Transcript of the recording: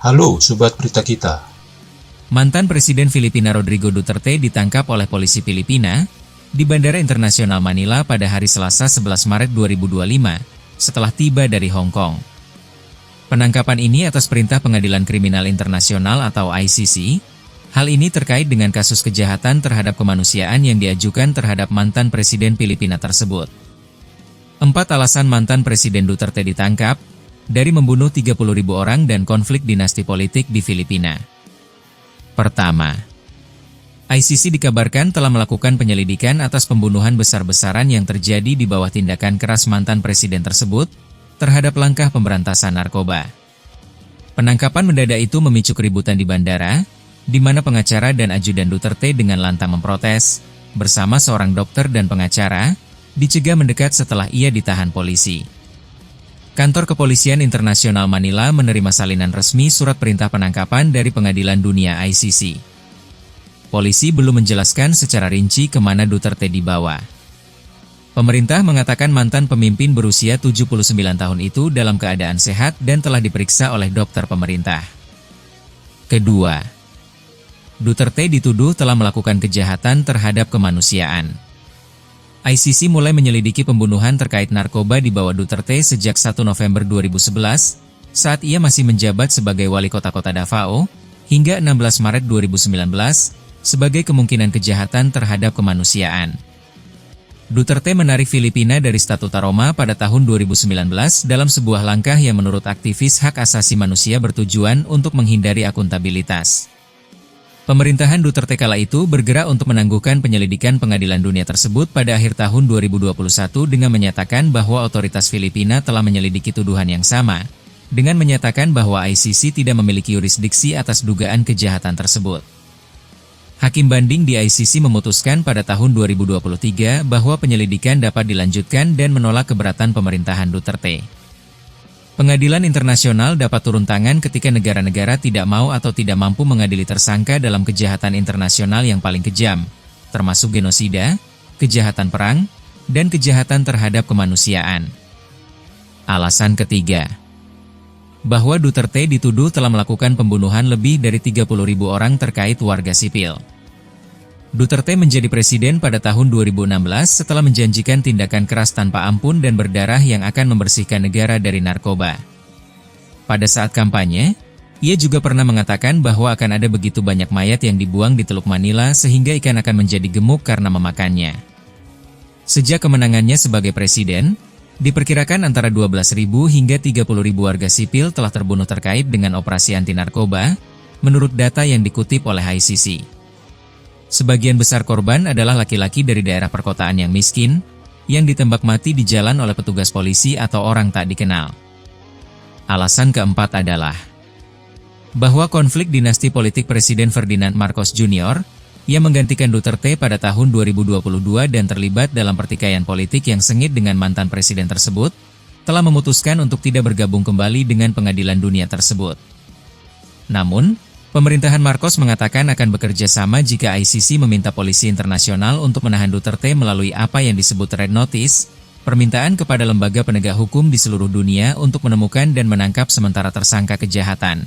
Halo Sobat Berita Kita. Mantan Presiden Filipina Rodrigo Duterte ditangkap oleh polisi Filipina di Bandara Internasional Manila pada hari Selasa 11 Maret 2025 setelah tiba dari Hong Kong. Penangkapan ini atas perintah Pengadilan Kriminal Internasional atau ICC. Hal ini terkait dengan kasus kejahatan terhadap kemanusiaan yang diajukan terhadap mantan Presiden Filipina tersebut. 4 alasan mantan Presiden Duterte ditangkap, dari membunuh 30.000 orang dan konflik dinasti politik di Filipina. Pertama, ICC dikabarkan telah melakukan penyelidikan atas pembunuhan besar-besaran yang terjadi di bawah tindakan keras mantan presiden tersebut terhadap langkah pemberantasan narkoba. Penangkapan mendadak itu memicu keributan di bandara, di mana pengacara dan ajudan Duterte dengan lantang memprotes, bersama seorang dokter dan pengacara, dicegah mendekat setelah ia ditahan polisi. Kantor Kepolisian Internasional Manila menerima salinan resmi surat perintah penangkapan dari Pengadilan Dunia ICC. Polisi belum menjelaskan secara rinci kemana Duterte dibawa. Pemerintah mengatakan mantan pemimpin berusia 79 tahun itu dalam keadaan sehat dan telah diperiksa oleh dokter pemerintah. Kedua, Duterte dituduh telah melakukan kejahatan terhadap kemanusiaan. ICC mulai menyelidiki pembunuhan terkait narkoba di bawah Duterte sejak 1 November 2011, saat ia masih menjabat sebagai wali kota Davao, hingga 16 Maret 2019, sebagai kemungkinan kejahatan terhadap kemanusiaan. Duterte menarik Filipina dari Statuta Roma pada tahun 2019 dalam sebuah langkah yang menurut aktivis hak asasi manusia bertujuan untuk menghindari akuntabilitas. Pemerintahan Duterte kala itu bergerak untuk menangguhkan penyelidikan Pengadilan Dunia tersebut pada akhir tahun 2021 dengan menyatakan bahwa otoritas Filipina telah menyelidiki tuduhan yang sama, dengan menyatakan bahwa ICC tidak memiliki yurisdiksi atas dugaan kejahatan tersebut. Hakim banding di ICC memutuskan pada tahun 2023 bahwa penyelidikan dapat dilanjutkan dan menolak keberatan pemerintahan Duterte. Pengadilan internasional dapat turun tangan ketika negara-negara tidak mau atau tidak mampu mengadili tersangka dalam kejahatan internasional yang paling kejam, termasuk genosida, kejahatan perang, dan kejahatan terhadap kemanusiaan. Alasan ketiga, bahwa Duterte dituduh telah melakukan pembunuhan lebih dari 30.000 orang terkait warga sipil. Duterte menjadi presiden pada tahun 2016 setelah menjanjikan tindakan keras tanpa ampun dan berdarah yang akan membersihkan negara dari narkoba. Pada saat kampanye, ia juga pernah mengatakan bahwa akan ada begitu banyak mayat yang dibuang di Teluk Manila sehingga ikan akan menjadi gemuk karena memakannya. Sejak kemenangannya sebagai presiden, diperkirakan antara 12.000 hingga 30.000 warga sipil telah terbunuh terkait dengan operasi anti narkoba, menurut data yang dikutip oleh ICC. Sebagian besar korban adalah laki-laki dari daerah perkotaan yang miskin, yang ditembak mati di jalan oleh petugas polisi atau orang tak dikenal. Alasan keempat adalah bahwa konflik dinasti politik Presiden Ferdinand Marcos Jr., yang menggantikan Duterte pada tahun 2022 dan terlibat dalam pertikaian politik yang sengit dengan mantan presiden tersebut, telah memutuskan untuk tidak bergabung kembali dengan Pengadilan Dunia tersebut. Namun, pemerintahan Marcos mengatakan akan bekerja sama jika ICC meminta polisi internasional untuk menahan Duterte melalui apa yang disebut Red Notice, permintaan kepada lembaga penegak hukum di seluruh dunia untuk menemukan dan menangkap sementara tersangka kejahatan.